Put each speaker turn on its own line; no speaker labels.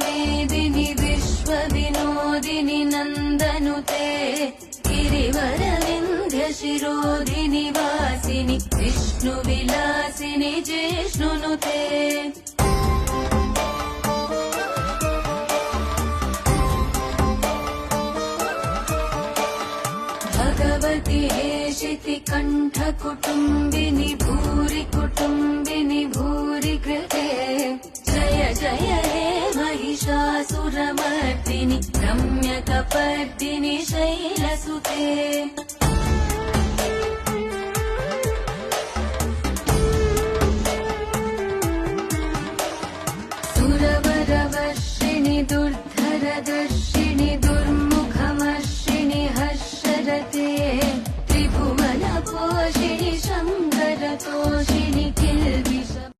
मेदिनि विश्वविनोदिनि नन्दनुते गिरिवरविन्ध्य शिरोधिनि वासिनि विष्णुविलासिनि जिष्णुनुते भगवति हेशिति कण्ठकुटुम्बिनि भूरि कुटुम्बिनि भूरि कृते जय जय हे महिषासुरमर्दिनि रम्यकपर्दिनि शैलसुते